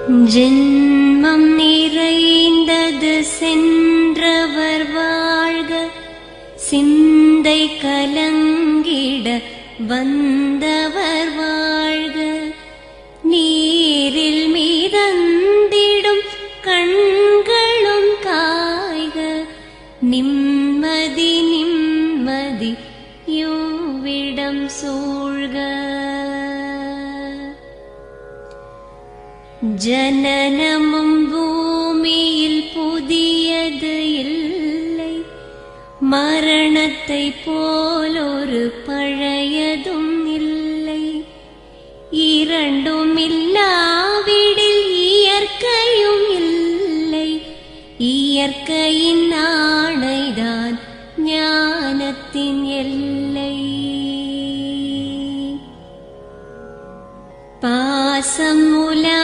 ஜென்மம் நிறைந்தது சென்றவர் வாழ்க, சிந்தை கலங்கிட வந்தவர் வாழ்க. நீரில் மிதந்திடும் கண்களும் காய்க, நிம்மதி நிம்மதி யோவிடம் சூழ்க. ஜனனமும் பூமியில் புதியது இல்லை, மரணத்தை போலொரு பழையதும் இல்லை. இரண்டும் இல்லாவிடில் இயற்கையும் இல்லை, இயற்கையின் ஆணைதான்